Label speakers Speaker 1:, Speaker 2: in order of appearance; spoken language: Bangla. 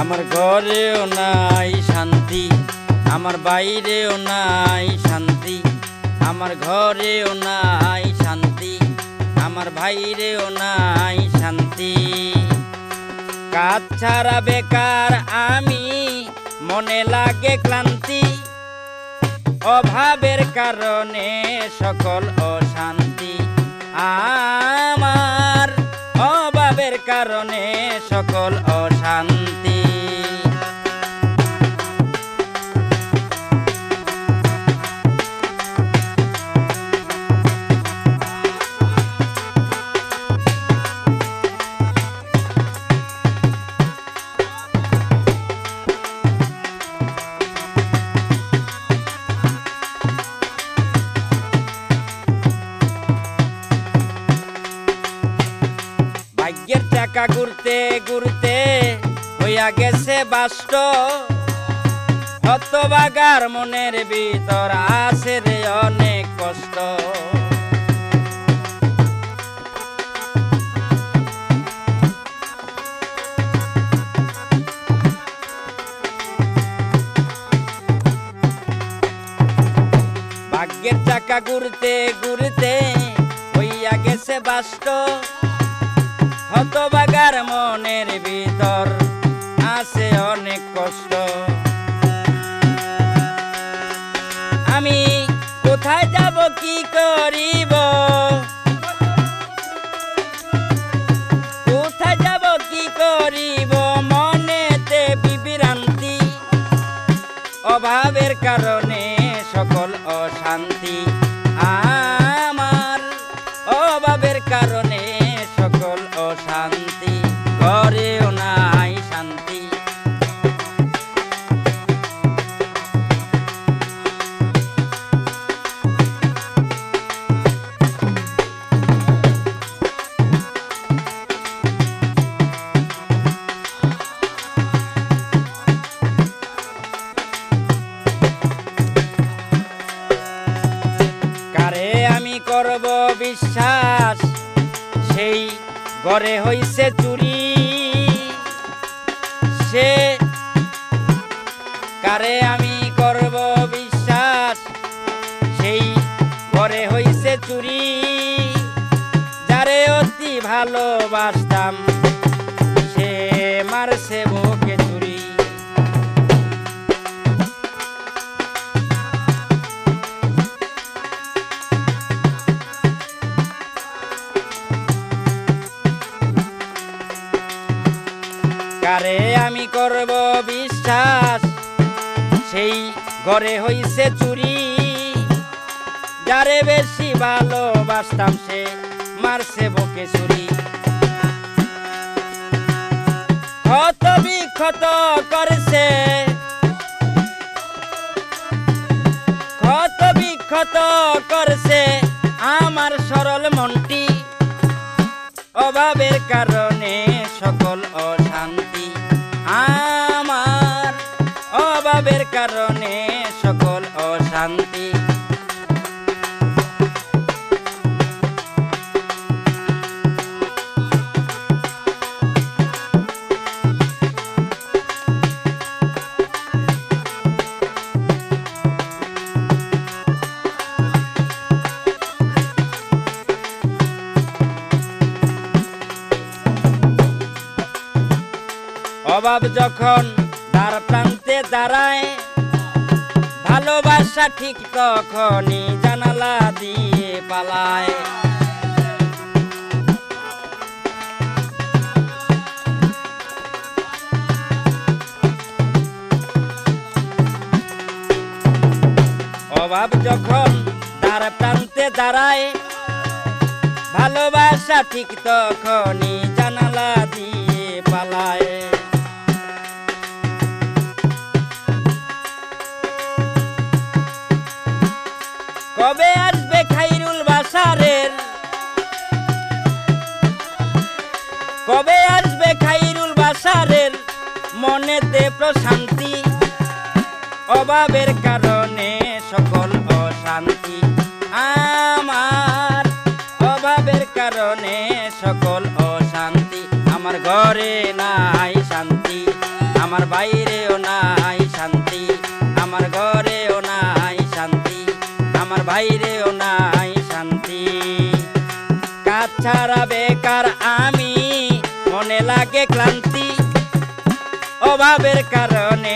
Speaker 1: আমার ঘরেও নাই শান্তি, আমার বাইরেও নাই শান্তি, আমার ঘরেও নাই শান্তি, আমার বাইরেও নাই শান্তি। কাজ ছাড়া বেকার আমি, মনে লাগে ক্লান্তি, অভাবের কারণে সকল অশান্তি। আমার অভাবের কারণে সকল অশান্তি। ভাগ্যের চাকা ঘুরতে ঘুরতে হইয়া গেছে বাষ্ট, হতভাগার মনের ভিতর আছে রে অনেক কষ্ট। ভাগ্যের চাকা ঘুরতে ঘুরতে হইয়া গেছে বাষ্ট, হতভাগার মনের ভিতর আছে অনেক কষ্ট। আমি কোথায় যাব কি করিব, কোথায় যাব কি করিব, মনেতে বিভ্রান্তি, অভাবের কারণে সকল অশান্তি। আমার অভাবের কারণে সকল অশান্তি, ঘরেও নাই শান্তি। কারে আমি করব বিশ্বাস, সেই ঘরে হইছে চুরি। সে কারে আমি করব বিশ্বাস, সেই ঘরে হইছে চুরি। যারে অতি ভালোবাসতাম, সে মারছে বুকে চুরি। কারে আমি করব বিশ্বাস, সেই ঘরে হইছে চুরি। যারে বেশি ভালোবাসতাম, সে মারছে বুকে চুরি। ক্ষত বিক্ষত করছে, ক্ষত বিক্ষত করছে আমার সরল মনটি, অভাবের কারণে সকল অশান্তি। আমার অভাবের কারণে সকল অশান্তি। অভাব যখন দ্বার প্রান্তে দাঁড়ায়, ভালোবাসা ঠিক তখনই জানালা দিয়ে পালায়। অভাব যখন দ্বার প্রান্তে দাঁড়ায়, ভালোবাসা ঠিক তখনই জানালা দিয়ে পালায়। কবে আসবে খাইরুল বাশারের, কবে আসবে খাইরুল বাশারের মনেতে প্রশান্তি, অভাবের কারণে সকল অশান্তি। আমার অভাবের কারণে সকল অশান্তি। আমার ঘরে নাই শান্তি, আমার বাইরেও নাই শান্তি, আমার ঘরেও নাই শান্তি, আমার বাইরেও নাই শান্তি। কাজ ছাড়া বেকার আমি, মনে লাগে ক্লান্তি, অভাবের কারণে